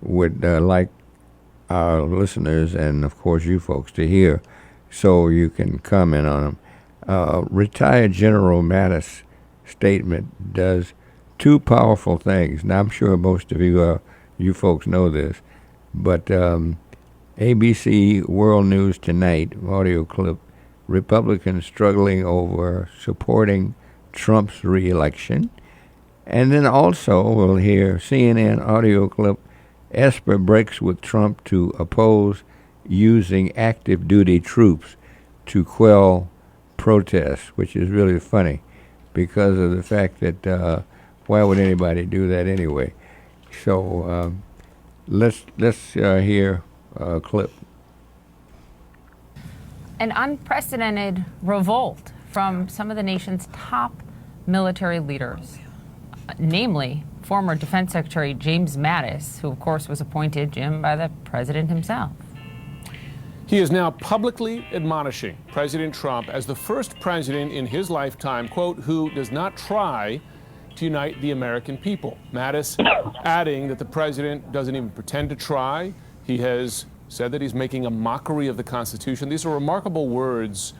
would like our listeners and, of course, you folks to hear so you can comment on them. Retired General Mattis' statement does two powerful things. Now, I'm sure most of you folks know this, but ABC World News Tonight audio clip: Republicans struggling over supporting Trump's reelection. And then also we'll hear CNN audio clip: Esper breaks with Trump to oppose using active duty troops to quell protests, which is really funny because of the fact that why would anybody do that anyway? So let's hear a clip. An unprecedented revolt from some of the nation's top military leaders, namely former Defense Secretary James Mattis, who of course was appointed, Jim, by the president himself. He is now publicly admonishing President Trump as the first president in his lifetime, quote, who does not try to unite the American people. Mattis adding that the president doesn't even pretend to try. He has said that he's making a mockery of the Constitution. These are remarkable words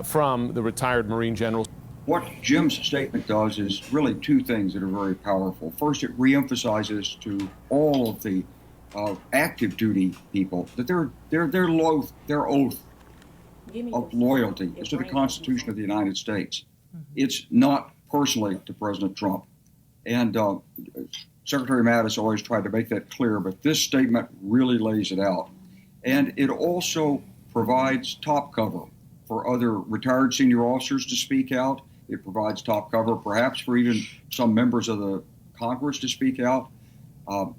from the retired Marine general. What Jim's statement does is really two things that are very powerful. First, it reemphasizes to all of the active duty people that their oath of loyalty is to the Constitution of the United States. It's not personally to President Trump. And Secretary Mattis always tried to make that clear, but this statement really lays it out. And it also provides top cover for other retired senior officers to speak out. It provides top cover perhaps for even some members of the Congress to speak out.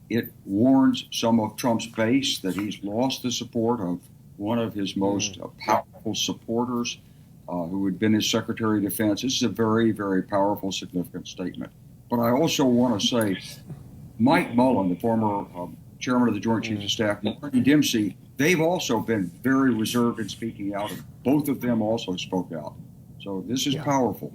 It warns some of Trump's base that he's lost the support of one of his most powerful supporters, who had been his Secretary of Defense. This is a very, very powerful, significant statement. But I also want to say, Mike Mullen, the former chairman of the Joint Chiefs of Staff, and Marty Dempsey, they've also been very reserved in speaking out, and both of them also spoke out. So this is powerful.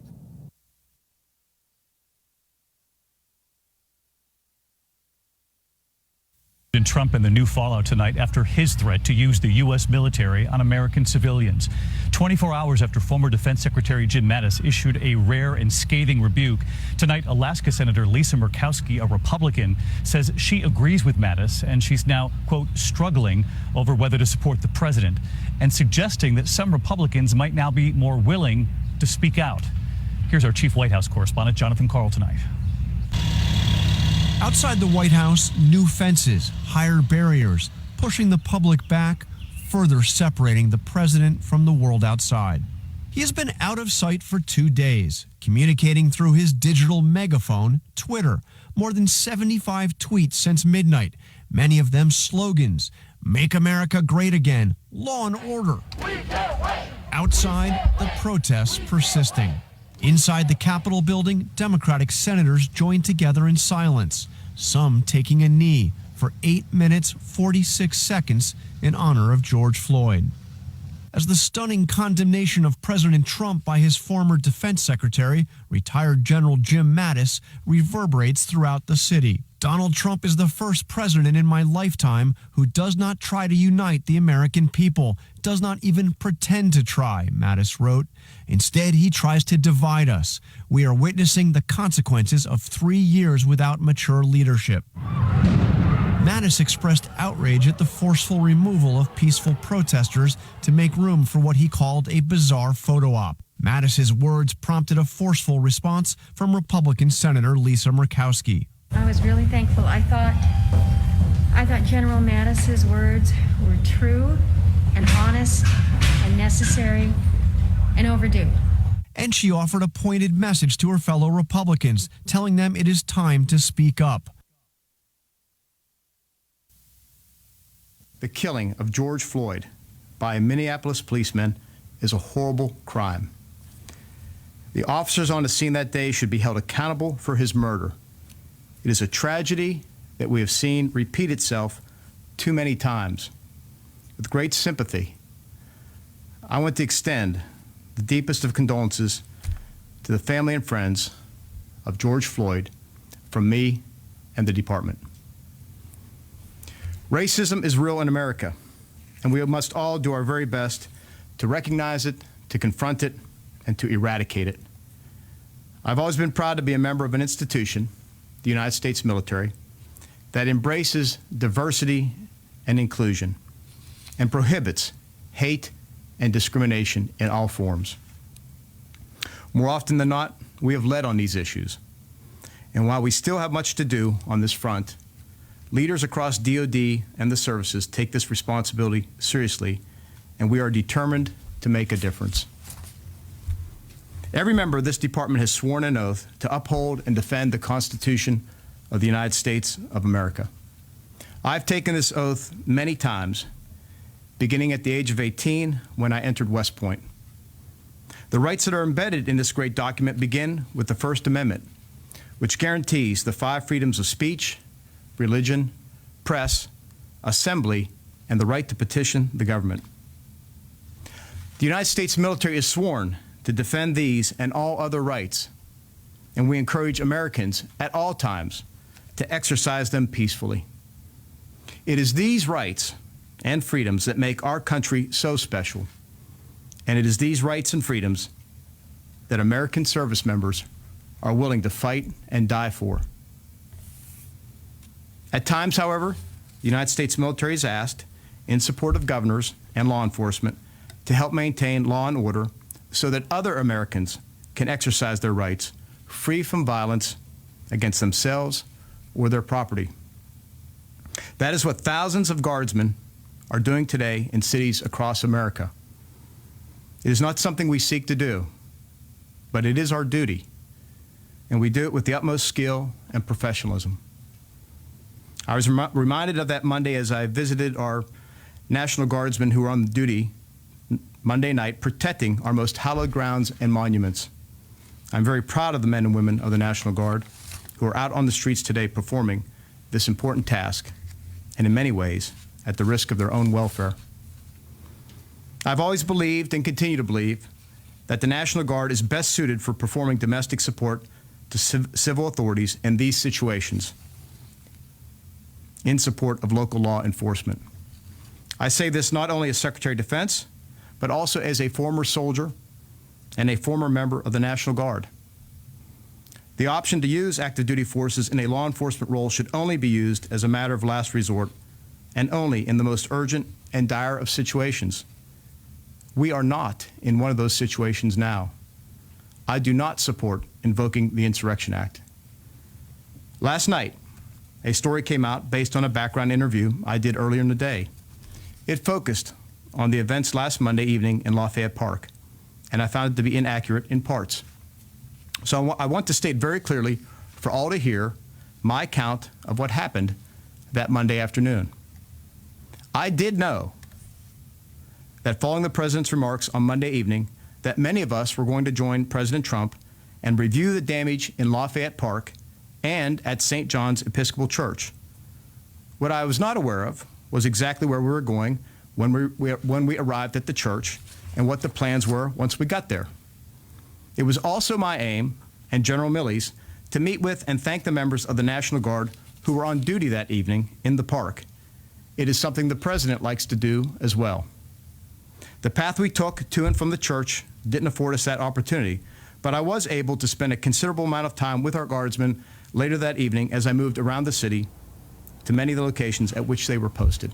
Trump and the new fallout tonight after his threat to use the U.S. military on American civilians. 24 hours after former Defense Secretary Jim Mattis issued a rare and scathing rebuke, tonight Alaska Senator Lisa Murkowski, a Republican, says she agrees with Mattis and she's now, quote, struggling over whether to support the president and suggesting that some Republicans might now be more willing to speak out. Here's our chief White House correspondent, Jonathan Karl, tonight. Outside the White House, new fences, higher barriers, pushing the public back, further separating the president from the world outside. He has been out of sight for 2 days, communicating through his digital megaphone, Twitter. More than 75 tweets since midnight, many of them slogans: "Make America Great Again," "Law and Order." Outside, the protests persisting. Inside the Capitol building, Democratic senators joined together in silence, some taking a knee for 8 minutes, 46 seconds in honor of George Floyd. As the stunning condemnation of President Trump by his former defense secretary, retired General Jim Mattis, reverberates throughout the city. Donald Trump is the first president in my lifetime who does not try to unite the American people, does not even pretend to try, Mattis wrote. Instead, he tries to divide us. We are witnessing the consequences of 3 years without mature leadership. Mattis expressed outrage at the forceful removal of peaceful protesters to make room for what he called a bizarre photo op. Mattis's words prompted a forceful response from Republican Senator Lisa Murkowski. I was really thankful. I thought General Mattis's words were true and honest and necessary and overdue. And she offered a pointed message to her fellow Republicans, telling them it is time to speak up. The killing of George Floyd by a Minneapolis policeman is a horrible crime. The officers on the scene that day should be held accountable for his murder. It is a tragedy that we have seen repeat itself too many times. With great sympathy, I want to extend the deepest of condolences to the family and friends of George Floyd from me and the department. Racism is real in America, and we must all do our very best to recognize it, to confront it, and to eradicate it. I've always been proud to be a member of an institution, the United States military, that embraces diversity and inclusion and prohibits hate and discrimination in all forms. More often than not, we have led on these issues. And while we still have much to do on this front, leaders across DoD and the services take this responsibility seriously, and we are determined to make a difference. Every member of this department has sworn an oath to uphold and defend the Constitution of the United States of America. I've taken this oath many times, beginning at the age of 18 when I entered West Point. The rights that are embedded in this great document begin with the First Amendment, which guarantees the 5 freedoms of speech, religion, press, assembly, and the right to petition the government. The United States military is sworn to defend these and all other rights, and we encourage Americans at all times to exercise them peacefully. It is these rights and freedoms that make our country so special, and it is these rights and freedoms that American service members are willing to fight and die for. At times, however, the United States military is asked, in support of governors and law enforcement, to help maintain law and order so that other Americans can exercise their rights free from violence against themselves or their property. That is what thousands of guardsmen are doing today in cities across America. It is not something we seek to do, but it is our duty, and we do it with the utmost skill and professionalism. I was reminded of that Monday as I visited our National Guardsmen who were on duty Monday night protecting our most hallowed grounds and monuments. I'm very proud of the men and women of the National Guard who are out on the streets today performing this important task, and in many ways at the risk of their own welfare. I've always believed and continue to believe that the National Guard is best suited for performing domestic support to civil authorities in these situations in support of local law enforcement. I say this not only as Secretary of Defense, but also as a former soldier and a former member of the National Guard. The option to use active duty forces in a law enforcement role should only be used as a matter of last resort and only in the most urgent and dire of situations. We are not in one of those situations now. I do not support invoking the Insurrection Act. Last night, a story came out based on a background interview I did earlier in the day. It focused on the events last Monday evening in Lafayette Park, and I found it to be inaccurate in parts. So I want to state very clearly for all to hear my account of what happened that Monday afternoon. I did know that following the President's remarks on Monday evening, that many of us were going to join President Trump and review the damage in Lafayette Park and at St. John's Episcopal Church. What I was not aware of was exactly where we were going when we arrived at the church and what the plans were once we got there. It was also my aim, and General Milley's, to meet with and thank the members of the National Guard who were on duty that evening in the park. It is something the President likes to do as well. The path we took to and from the church didn't afford us that opportunity, but I was able to spend a considerable amount of time with our guardsmen later that evening as I moved around the city to many of the locations at which they were posted.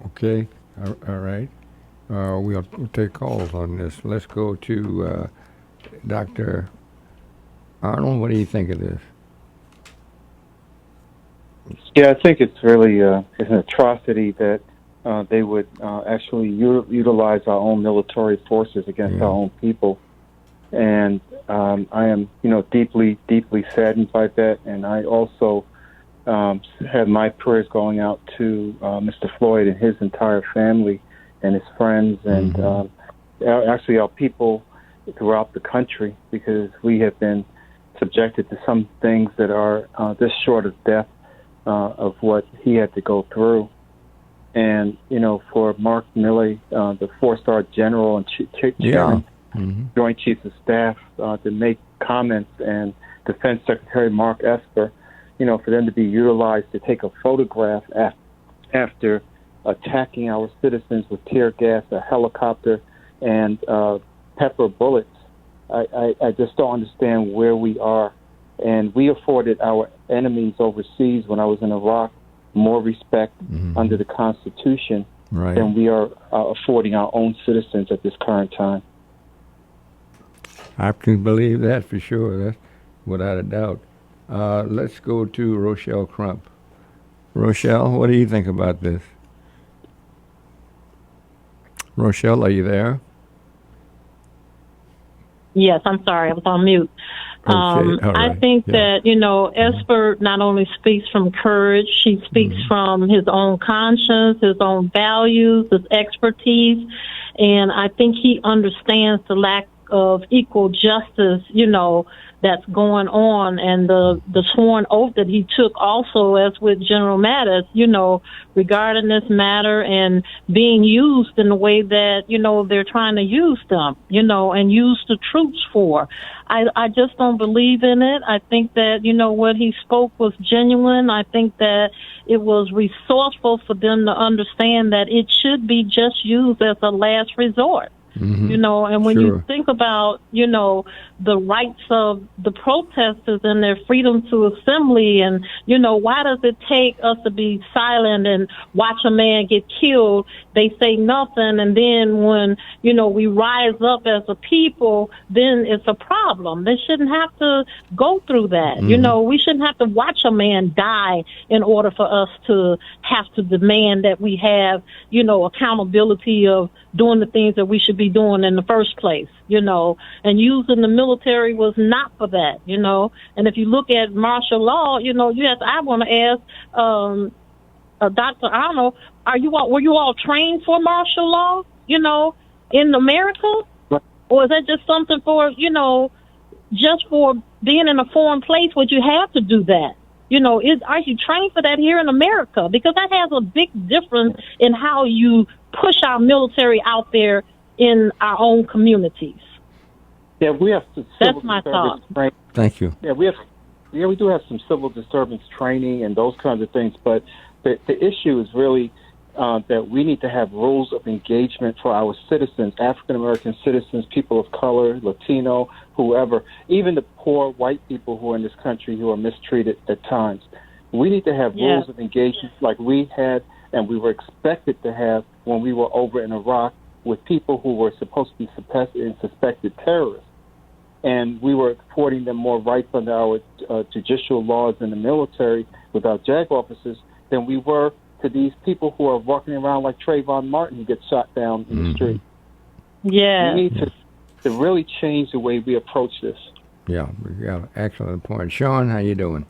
Okay, all right. We'll take calls on this. Let's go to Dr. Arnold. What do you think of this? Yeah, I think it's really it's an atrocity that they would actually utilize our own military forces against our own people. And I am, deeply, deeply saddened by that. And I also have my prayers going out to Mr. Floyd and his entire family and his friends and actually our people throughout the country, because we have been subjected to some things that are just short of death of what he had to go through. And, for Mark Milley, the 4-star general and chairman Joint Chiefs of Staff to make comments, and Defense Secretary Mark Esper, for them to be utilized to take a photograph after attacking our citizens with tear gas, a helicopter, and pepper bullets. I just don't understand where we are. And we afforded our enemies overseas when I was in Iraq more respect under the Constitution than we are affording our own citizens at this current time. I can believe that for sure. That's without a doubt. Let's go to Rochelle Crump. Rochelle, what do you think about this? Rochelle, are you there? Yes, I'm sorry. I was on mute. Okay, all right. I think that, Esper not only speaks from courage, she speaks from his own conscience, his own values, his expertise, and I think he understands the lack of equal justice, that's going on, and the sworn oath that he took also, as with General Mattis, regarding this matter and being used in the way that, they're trying to use them, and use the troops for. I just don't believe in it. I think that, what he spoke was genuine. I think that it was resourceful for them to understand that it should be just used as a last resort. And when you think about, the rights of the protesters and their freedom to assembly, and, why does it take us to be silent and watch a man get killed? They say nothing, and then when, we rise up as a people, then it's a problem. They shouldn't have to go through that. We shouldn't have to watch a man die in order for us to have to demand that we have, accountability of doing the things that we should be doing in the first place, and using the military was not for that, and if you look at martial law, I want to ask, Dr. Arnold, were you all trained for martial law, in America? Or is that just something for, just for being in a foreign place, would you have to do that? Are you trained for that here in America? Because that has a big difference in how you push our military out there in our own communities. Yeah, we have some That's my thought. Thank you. Yeah, we do have some civil disturbance training and those kinds of things, but the issue is really that we need to have rules of engagement for our citizens, African-American citizens, people of color, Latino, whoever, even the poor white people who are in this country who are mistreated at times. We need to have rules of engagement like we had and we were expected to have when we were over in Iraq with people who were supposed to be suspected terrorists. And we were affording them more rights under our judicial laws in the military with our JAG officers than we were to these people who are walking around like Trayvon Martin who gets shot down in the street. Yeah. We need to really change the way we approach this. Yeah, excellent point. Sean, how you doing?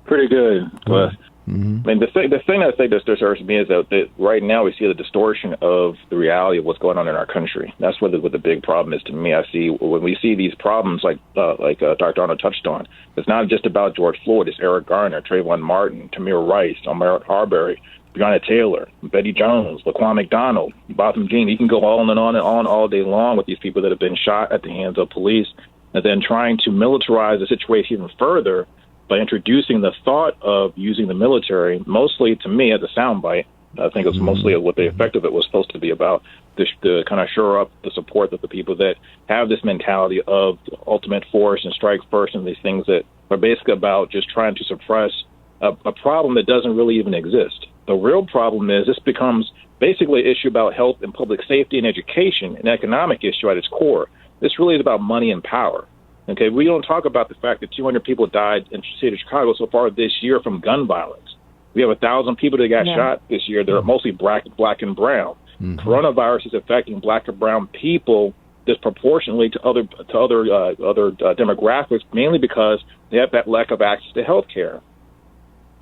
Pretty good. Well, I mean, the thing that I say that disturbs me is that right now we see the distortion of the reality of what's going on in our country. That's what the big problem is to me. I see when we see these problems like Dr. Arnold touched on, it's not just about George Floyd. It's Eric Garner, Trayvon Martin, Tamir Rice, Ahmaud Arbery, Breonna Taylor, Betty Jones, Laquan McDonald, Botham Jean. You can go on and on all day long with these people that have been shot at the hands of police, and then trying to militarize the situation even further by introducing the thought of using the military, mostly to me as a soundbite. I think it's mostly what the effect of it was supposed to be about, to kind of shore up the support of the people that have this mentality of ultimate force and strike first, and these things that are basically about just trying to suppress a problem that doesn't really even exist. The real problem is this becomes basically an issue about health and public safety and education, an economic issue at its core. This really is about money and power. Okay, we don't talk about the fact that 200 people died in the city of Chicago so far this year from gun violence. We have 1,000 people that got shot this year. They're mostly black and brown. Coronavirus is affecting black and brown people disproportionately to other demographics, mainly because they have that lack of access to health care.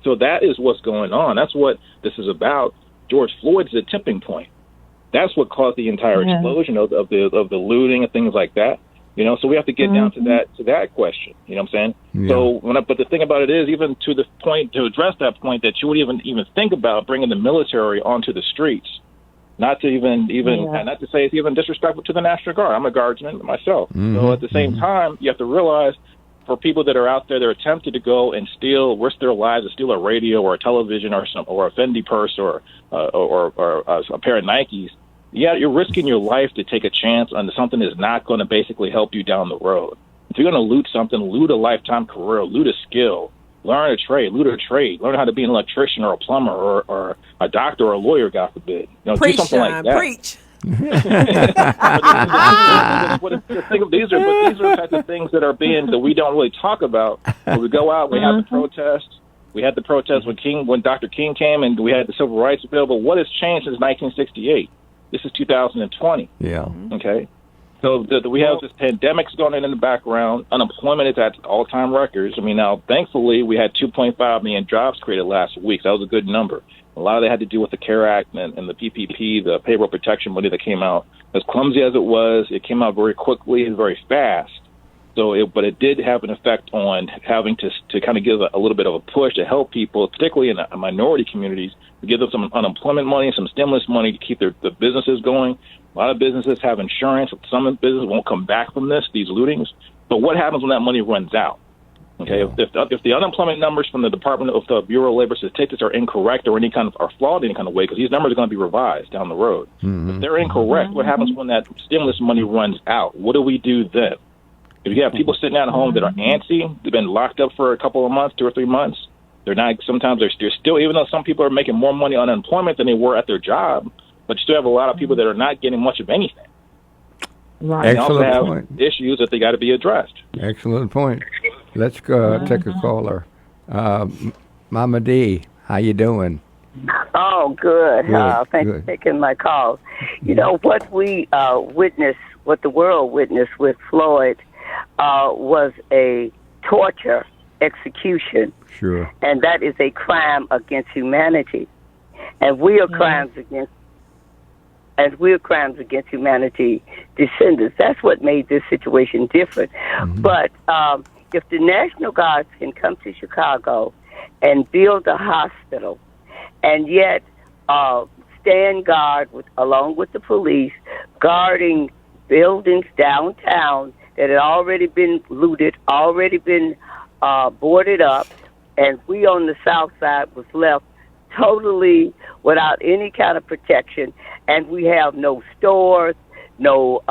So that is what's going on. That's what this is about. George Floyd is a tipping point. That's what caused the entire explosion of the looting and things like that. So we have to get down to that question. You know what I'm saying? Yeah. So but the thing about it is, even to the point, to address that point, that you wouldn't even think about bringing the military onto the streets. Not to not to say it's even disrespectful to the National Guard. I'm a guardsman myself. So at the same time, you have to realize, for people that are out there, they're attempted to go and risk their lives to steal a radio or a television or a Fendi purse or a pair of Nikes. Yeah, you're risking your life to take a chance on something that's not going to basically help you down the road. If you're going to loot something, loot a lifetime career, loot a skill, learn a trade, learn how to be an electrician or a plumber or a doctor or a lawyer, God forbid. Preach, do something like that. Preach. These are the types of things that we don't really talk about. When we go out, we have the protests. We had the protests when Dr. King came, and we had the Civil Rights Bill. But what has changed since 1968? This is 2020. Yeah. Okay. So we have this pandemic's going on in the background. Unemployment is at all-time records. I mean, now, thankfully, we had 2.5 million jobs created last week. That was a good number. A lot of that had to do with the CARE Act and the PPP, the payroll protection money that came out. As clumsy as it was, it came out very quickly and very fast. But it did have an effect on having to kind of give a little bit of a push to help people, particularly in the minority communities, to give them some unemployment money, some stimulus money to keep the businesses going. A lot of businesses have insurance. Some businesses won't come back from these lootings. But what happens when that money runs out? Okay, if the unemployment numbers from the Department of the Bureau of Labor Statistics are incorrect or are flawed in any kind of way, because these numbers are going to be revised down the road. If they're incorrect, what happens when that stimulus money runs out? What do we do then? If you have people sitting at home that are antsy, they've been locked up for a couple of months, 2 or 3 months, they're still, even though some people are making more money on unemployment than they were at their job, but you still have a lot of people that are not getting much of anything. Right. Excellent Excellent they also point. have issues that they got to be addressed. Excellent point. Let's go take a caller. Mama D, how you doing? Oh, good. Good, Thanks good. for taking my call. You know, what we witnessed, what the world witnessed with Floyd was a torture execution. Sure. And that is a crime against humanity. And we are crimes against humanity descendants. That's what made this situation different. But if the National Guards can come to Chicago and build a hospital and yet stand guard along with the police, guarding buildings downtown that had already been looted, already been boarded up, and we on the south side was left totally without any kind of protection, and we have no stores, no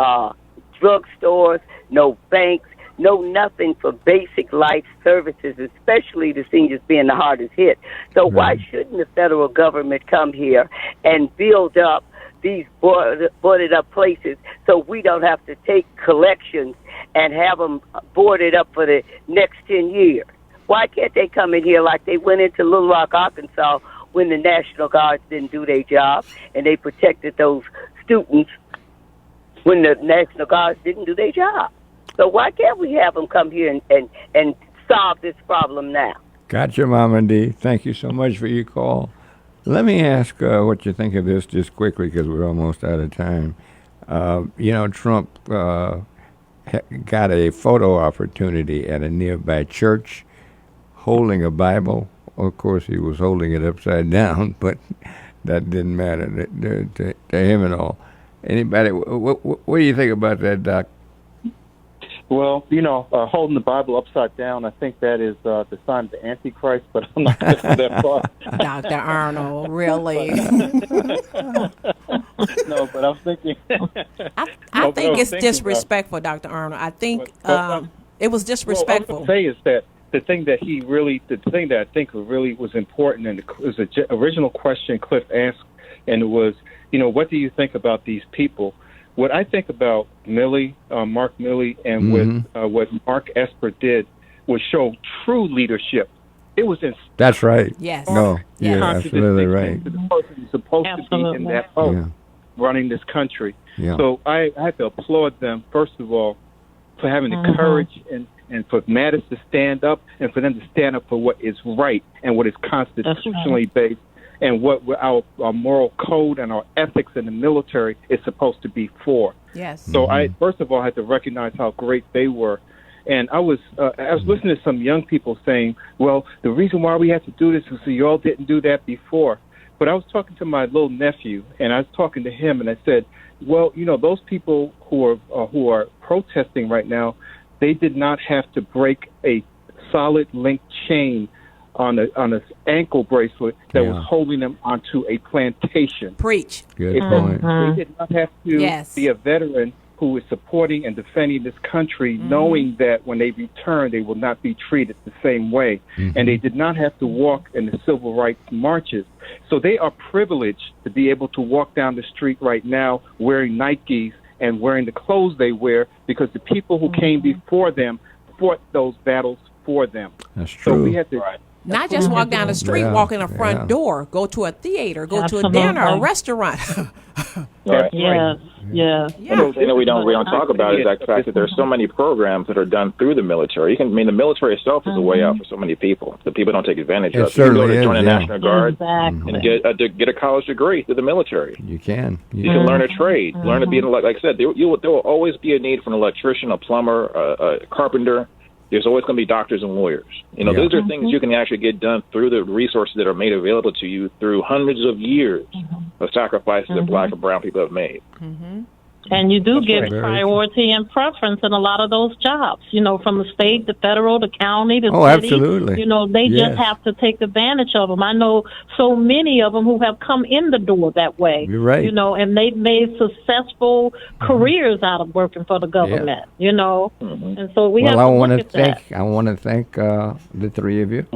drug stores, no banks, no nothing for basic life services, especially the seniors being the hardest hit. So why shouldn't the federal government come here and build up these boarded up places so we don't have to take collections and have them boarded up for the next 10 years? Why can't they come in here like they went into Little Rock, Arkansas, when the National Guards didn't do their job and they protected those students when the National Guards didn't do their job? So why can't we have them come here and solve this problem now? Gotcha, Mama D. Thank you so much for your call. Let me ask what you think of this just quickly, because we're almost out of time. Trump got a photo opportunity at a nearby church holding a Bible. Of course, he was holding it upside down, but that didn't matter to him at all. Anybody, what do you think about that, Doc? Well, holding the Bible upside down, I think that is the sign of the Antichrist, but I'm not going that far. Dr. Arnold, really? No, but I'm thinking. I think it's disrespectful, Dr. Arnold. I think it was disrespectful. What I would say is that the thing that I think really was important, and it was the original question Cliff asked, and it was, what do you think about these people? What I think about Mark Milley, and what Mark Esper did was show true leadership. It was in. That's right. Yes. No. Yeah, absolutely right. The person who's supposed to be in that post running this country. Yeah. So I have to applaud them, first of all, for having the courage and for Mattis to stand up, and for them to stand up for what is right and what is constitutionally based, and what our moral code and our ethics in the military is supposed to be for. Yes. So I, first of all, had to recognize how great they were. And I was listening to some young people saying, well, the reason why we had to do this is so you all didn't do that before. But I was talking to my little nephew, and I was talking to him, and I said, well, those people who are protesting right now, they did not have to break a solid link chain on a ankle bracelet that was holding them onto a plantation. Preach. Good point. They did not have to be a veteran who is supporting and defending this country, knowing that when they return, they will not be treated the same way. And they did not have to walk in the civil rights marches. So they are privileged to be able to walk down the street right now wearing Nikes and wearing the clothes they wear, because the people who came before them fought those battles for them. That's true. So we have to not just walk down the street, walk in a front door, go to a theater, go to a dinner, a restaurant. Right. Yes. Yes. We don't talk about is that fact that there's so many programs that are done through the military. The military itself is a way out for so many people that people don't take advantage of. Certainly you can go to join the is, National Guard and get a college degree through the military. You can. You can learn a trade, learn to be like I said. There will always be a need for an electrician, a plumber, a carpenter. There's always going to be doctors and lawyers. Those are things you can actually get done through the resources that are made available to you through hundreds of years of sacrifices that Black and brown people have made. And you do give priority and preference in a lot of those jobs, from the state, the federal, the county, the city. Absolutely. They just have to take advantage of them. I know so many of them who have come in the door that way. You're right. And they've made successful careers out of working for the government, And so we have to look at that. I want to thank the three of you.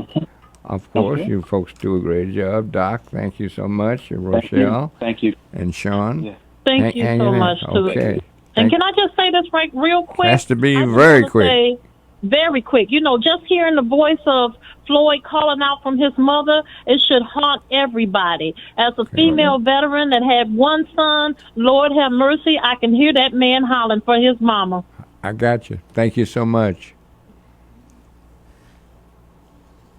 Of course, you folks do a great job. Doc, thank you so much. Rochelle. Thank you. And Sean. Yeah. Thank you so much. Okay. And can I just say this real quick? Has to be very quick. Very quick. Just hearing the voice of Floyd calling out from his mother, it should haunt everybody. As a female veteran that had one son, Lord have mercy, I can hear that man hollering for his mama. I got you. Thank you so much.